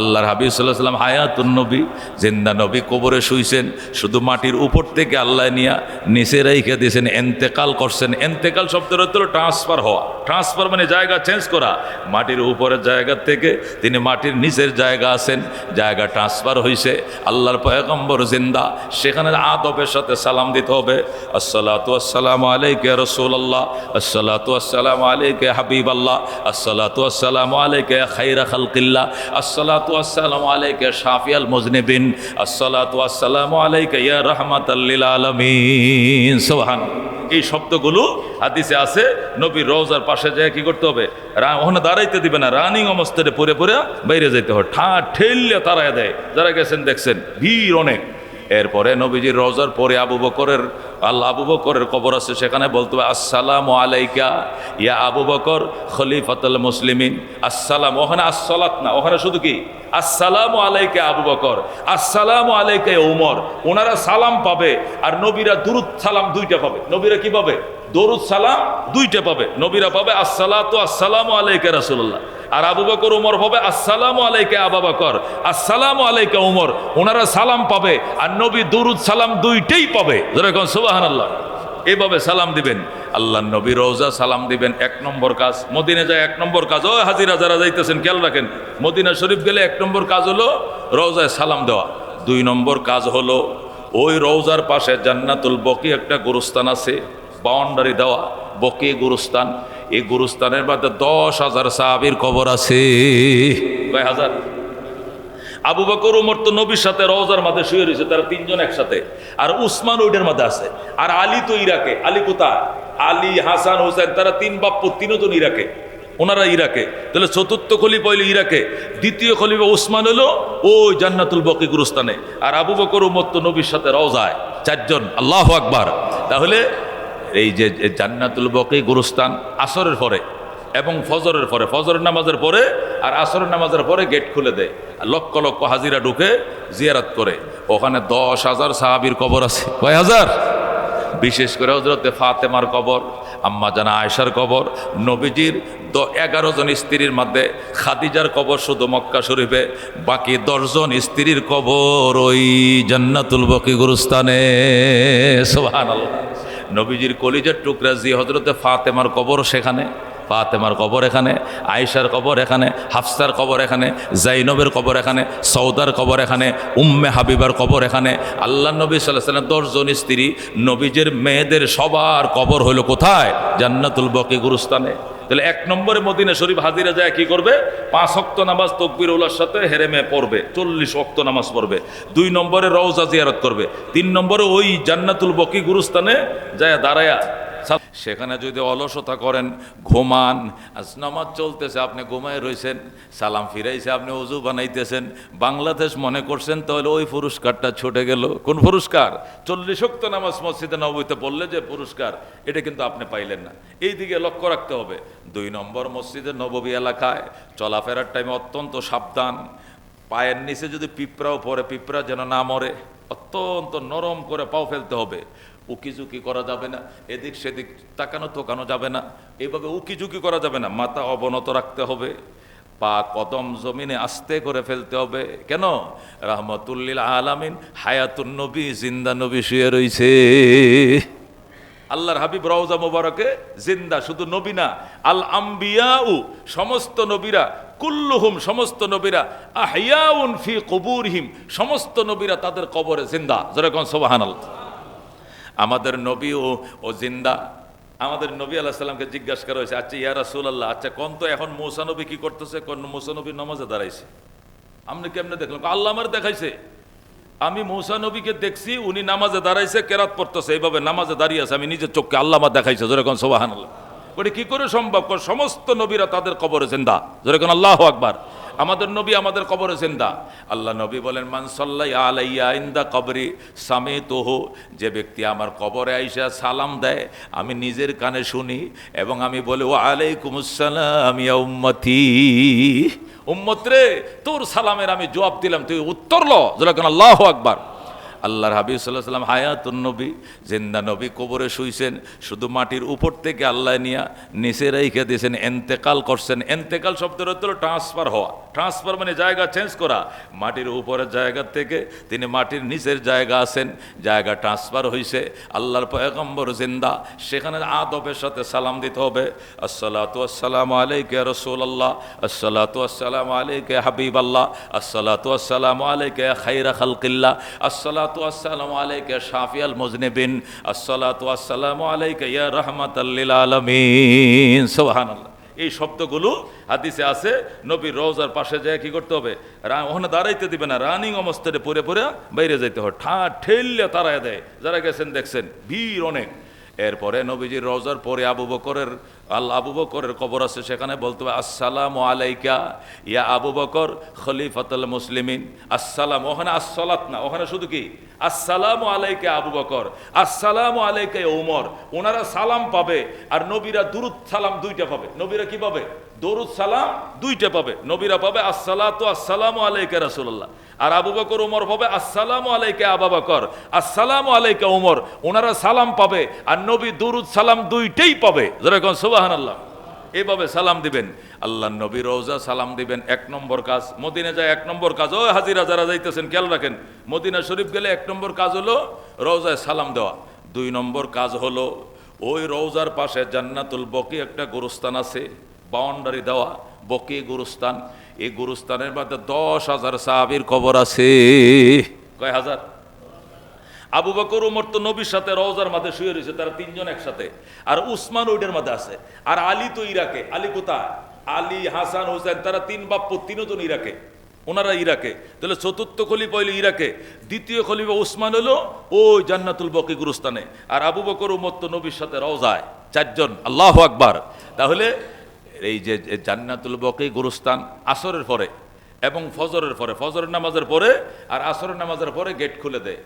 আল্লাহর হাবিব সাল্লাল্লাহু আলাইহি ওয়াসাল্লাম হায়াতুন নবী, জিন্দা নবী কবরে শুইছেন, শুধু মাটির উপর থেকে আল্লাহ নিয়া নিচে রেখে দিয়েছেন, এন্তেকাল করছেন। এন্তেকাল শব্দের অর্থ হলো ট্রান্সফার হওয়া। ট্রান্সফার মানে জায়গা চেঞ্জ করা। মাটির উপরের জায়গা থেকে তিনি মাটির নিচের জায়গা আছেন, জায়গা ট্রান্সফার হয়েছে। আল্লাহর পয়গম্বর জিন্দা, সেখানে আদবের সাথে সালাম দিতে হবে। আসসালাতু আসসালামু আলাইকা ইয়া রাসূলুল্লাহ, আসসালাতু আসসালামু আলাইকা ইয়া হাবিবাল্লাহ, আসসালাতু আসসালামু আলাইকা ইয়া খায়রা খালকিল্লাহ, আসসালাতু আসসালামু আলাইকা শাফিয়াল মুজনিবিন, আসসালাতু আসসালামু আলাইকা ইয়া রাহমাতাল লিল আলামিন। সুবহানাল্লাহ। এই শব্দগুলো হাদিসে আছে। নবীর রওজার পাশে যায় কি করতে হবে? ওখানে দাঁড়াইতে দিবে না, রানিং অবস্থাতে পরে পরে বাইরে যেতে হয়। ঠেললে তারায় দেয়, যারা গেছেন দেখছেন ভিড় অনেক। এরপরে নবীজির রওজার পরে আবু বকরের কবর আছে, সেখানে বলতে হবে আসসালামু আলাইকা ইয়া আবু বকর খলিফাতুল মুসলিমিন। আসসালাম, ওখানে আসসালাত না, ওখানে শুধু কি আসসালামু আলাইকা আবু বকর, আসসালামু আলাইকা উমর। ওনারা সালাম পাবে আর নবীরা দুরুদ সালাম দুইটা পাবে। নবীরা কি পাবে? দরুদ সালাম দুইটা পাবে। নবীরা পাবে আসসালাতু আসসালামু আলাইকা রাসূলুল্লাহ, আর আবু বকর উমর হবে আসসালামু আলাইকা আবু বকর, আসসালামু আলাইকা উমর। ওনারা সালাম পাবে আর নবী দরুদ সালাম দুইটাই পাবে। যেরকম সুবহানাল্লাহ। এইভাবে সালাম দিবেন। আল্লাহ নবী রওজা সালাম দিবেন, 1 নম্বর কাজ। মদিনা যায় 1 নম্বর কাজ। ও হাজিরা যারা যাইতেছেন খেয়াল রাখেন, মদিনা শরীফ গেলে 1 নম্বর কাজ হলো রওজায় সালাম দেওয়া। 2 নম্বর কাজ হলো ওই রওজার পাশে জান্নাতুল বকি একটা গোরস্থান আছে, বাউন্ডারি দেওয়া বকি গোরস্থান। এই গোরস্থানের মধ্যে 10,000 সাহাবীর কবর আছে। কয় হাজার? আবু বকর উমর তো নবীর সাথে রওজার মাঝে শুয়ে রয়েছে, তারা 3 জন একসাথে। আর উসমান ওইটার মাঝে আছে। আর আলী তো ইরাকে। আলী কোথায়? আলী, হাসান, হোসেন, তারা 3 বাপ্পু, 3 জন ইরাকে। ওনারা ইরাকে। তাহলে চতুর্থ খলিফা হইল ইরাকে, দ্বিতীয় খলিফা উসমান হলো ওই জান্নাতুল বকি গুরুস্থানে। আর আবু বকর উমর তো নবীর সাথে রওজায়, 4 জন। আল্লাহু আকবার। তাহলে এই যে জান্নাতুল বকি গুরুস্থান আসরের পরে এবং ফজরের পরে, ফজরের নামাজের পরে আর আসরের নামাজের পরে গেট খুলে দেয়, লক্ষ লক্ষ হাজিরা ঢুকে জিয়ারত করে। ওখানে 10,000 সাহাবীর কবর আছে। কয় হাজার? বিশেষ করে হযরতে ফাতেমার কবর, আম্মা জানা আয়েশার কবর, নবীজির 11 জন স্ত্রীর মধ্যে খাদিজার কবর শুধু মক্কা শরীফে, বাকি 10 জন স্ত্রীর কবর ওই জান্নাতুল বকি গুরুস্থানে। সুবহানাল্লাহ। নবীজির কলিজার টুকরা জি হযরতে ফাতেমার কবর সেখানে, ফাতেমার কবর এখানে, আয়েশার কবর এখানে, হাফসার কবর এখানে, জাইনবের কবর এখানে, সৌদার কবর এখানে, উম্মে হাবিবার কবর এখানে। আল্লাহ নবী সাল্লাল্লাহু আলাইহি ওয়াসাল্লাম 10 জন স্ত্রী, নবীজের মেয়েদের সবার কবর হলো কোথায়? জান্নাতুল বকি গুরুস্থানে। তাহলে 1 নম্বরে মদিনা শরীফ হাজিরা যায় কি করবে? 5 ওয়াক্ত নামাজ তাকবীর উলার সাথে হেরেমে পড়বে, 40 ওয়াক্ত নামাজ পড়বে। 2 নম্বরে রওজা জিয়ারত করবে। 3 নম্বরে ওই জান্নাতুল বকি গুরুস্থানে যায় দাঁড়ায়া। সেখানে যদি অলসতা করেন, ঘুমান, আজ নামাজ চলতেছে আপনি ঘুমায় রয়েছেন, সালাম ফিরাইছে আপনি ওযু বানাইতেছেন, বাংলাদেশ মনে করছেন, তাহলে ওই পুরস্কারটা ছুটে গেল। কোন পুরস্কার? 40 ওয়াক্ত নামাজ মসজিদে নববীতে পড়লে যে পুরস্কার, এটা কিন্তু আপনি পাইলেন না। এই দিকে লক্ষ্য রাখতে হবে। 2 নম্বর, মসজিদে নববী এলাকায় চলাফেরার টাইমে অত্যন্ত সাবধান। পায়ের নিচে যদি পিঁপড়াও পড়ে, পিঁপড়া যেন না মরে, অত্যন্ত নরম করে পাও ফেলতে হবে। উকিঝুঁকি করা যাবে না, এদিক সেদিক তাকানো তোকানো যাবে না, এইভাবে উকিঝুঁকি করা যাবে না। মাথা অবনত রাখতে হবে, পা কদম জমিনে আস্তে করে ফেলতে হবে। কেন? রাহমাতুল আলামিন হায়াতুন নবী, জিন্দা নবী শুয়ে রইছে। আল্লাহর হাবিব রওজা মুবারকে জিন্দা। শুধু নবী না, আল আম্বিয়াউ, সমস্ত নবীরা, কুল্লুহুম, সমস্ত নবীরা, আহইয়াউন ফি কুবুরহিম, সমস্ত নবীরা তাদের কবরে জিন্দা। যেরকম সুবহানাল্লাহ। আমাদের নবী ও জিন্দা। আমাদের নবী আলাইহিস সালামকে জিজ্ঞাসা করা হয়েছে, আচ্ছা ইয়া রাসূলুল্লাহ, আচ্ছা কোন তো এখন মূসা নবী কি করতেছে? কোন মূসা নবী নামাজে দাঁড়াইছে। আপনি কেমনে দেখলেন? আল্লাহ আমার দেখাইছে, আমি মূসা নবীকে দেখছি, উনি নামাজে দাঁড়াইছে, কেরাত পড়তেছে, এইভাবে নামাজে দাঁড়িয়ে আছে, আমি নিজের চোখকে, আল্লাহ আমার দেখাইছে। যেরকম সুবহানাল্লাহ। করে কি করে সম্ভব? সমস্ত নবীরা তাদের কবরে জিন্দা। যেরকম আল্লাহু আকবার। আমাদের নবী আমাদের কবরে জিন্দা। আল্লাহ নবী বলেন, মান সাল্লাল্লাহু আলাইয়া ইনদা কবরি সামিতুহু, যে ব্যক্তি আমার কবরে আইসা সালাম দেয় আমি নিজের কানে শুনি এবং আমি বলি ওয়া আলাইকুমুস সালাম ইয়া উম্মতি, উম্মত রে তোর সালামের আমি জবাব দিলাম, তুই উত্তর ল। যেরকম আল্লাহু আকবার। আল্লাহর হাবিব সাল্লাল্লাহু আলাইহি সাল্লাম হায়াতুন নবী, জিন্দা নবী, কবরে শুইছেন, শুধু মাটির উপর থেকে আল্লাহ নিয়া নিচে রেখে দিয়েছেন, এন্তেকাল করছেন। এন্তেকাল শব্দের অর্থ হলো ট্রান্সফার হওয়া। ট্রান্সফার মানে জায়গা চেঞ্জ করা। মাটির উপরের জায়গা থেকে তিনি মাটির নিচের জায়গা আছেন, জায়গা ট্রান্সফার হয়েছে। আল্লাহর পয়গম্বর জিন্দা, সেখানে আদবের সাথে সালাম দিতে হবে। আসসালাতু আসসালামু আলাইকা ইয়া রাসূলুল্লাহ, আসসালাতু আসসালামু আলাইকা ইয়া হাবিবাল্লাহ, আসসালাতু আসসালামু আলাইকা ইয়া খায়রা খালকিল্লাহ, আসসালাতু আসসালামু আলাইকা ইয়া শাফিয়াল মুজনিবিন, আসসালাতু আসসালামু আলাইকা ইয়া রাহমাতাল লিল আলামিন। সুবহানাল্লাহ। এই শব্দগুলো হাদিসে আছে। নবীর রওজার পাশে যায় কি করতে হবে? ওখানে দাঁড়াইতে দিবে না, রানিং অবস্থায় পরে পরে বাইরে যাইতে হয়। ঠেললে তারায় দেয়। যারা গেছেন দেখছেন ভিড় অনেক। এরপরে নবীজির রওজার পরে আবু বকরের কবর আছে, সেখানে বলতে হবে আসসালামু আলাইকা ইয়া আবু বকর খলিফাতুল মুসলিমিন। আসসালাম, ওখানে আসসালাত না, ওখানে শুধু কি আসসালামু আলাইকা আবু বকর, আসসালামু আলাইকা ওমর। ওনারা সালাম পাবে আর নবীরা দুরুদ সালাম দুইটা পাবে। নবীরা কি পাবে? দরুদ সালাম দুইটা পাবে। নবীরা পাবে আসসালাতু আসসালামু আলাইকা রাসূলুল্লাহ, আর আবু বকর ওমর পাবে আসসালামু আলাইকা আবু বকর, আসসালামু আলাইকা ওমর। ওনারা সালাম পাবে আর নবী দরুদ সালাম দুইটাই পাবে। যেরকম সুবহানাল্লাহ। এইভাবে সালাম দিবেন। আল্লাহ নবী রওজা সালাম দিবেন, 1 নম্বর কাজ। মদিনা যায় 1 নম্বর কাজ। ও হাজিরা যারা যাইতেছেন খেয়াল রাখেন, মদিনা শরীফ গেলে 1 নম্বর কাজ হলো রওজায় সালাম দেওয়া। 2 নম্বর কাজ হলো ওই রওজার পাশে জান্নাতুল বকি একটা গোরস্থান আছে, বাউন্ডারি দেওয়া বকি গোরস্থান। এই গোরস্থানের মধ্যে 10,000 সাহাবীর কবর আছে। কয় হাজার? আবু বকর ওমর তো নবীর সাথে রওজার মাঝে শুয়ে রয়েছে, তারা 3 জন একসাথে। আর উসমান ওইটার মধ্যে আছে। আর আলী তো ইরাকে। আলী কোথায়? আলী, হাসান, হুসেন, তারা 3 বাপ্য, 3 জন ইরাকে। ওনারা ইরাকে। তাহলে চতুর্থ খলিফা হইল ইরাকে, দ্বিতীয় খলিফা উসমান হলো ওই জান্নাতুল বকি গুরুস্থানে, আর আবু বকর ওমর তো নবীর সাথে রওজায়। 4 জন। আল্লাহু আকবার। তাহলে এই যে জান্নাতুল বকি গুরুস্থান আসরের পরে এবং ফজরের পরে, ফজরের নামাজের পরে আর আসরের নামাজের পরে গেট খুলে দেয়।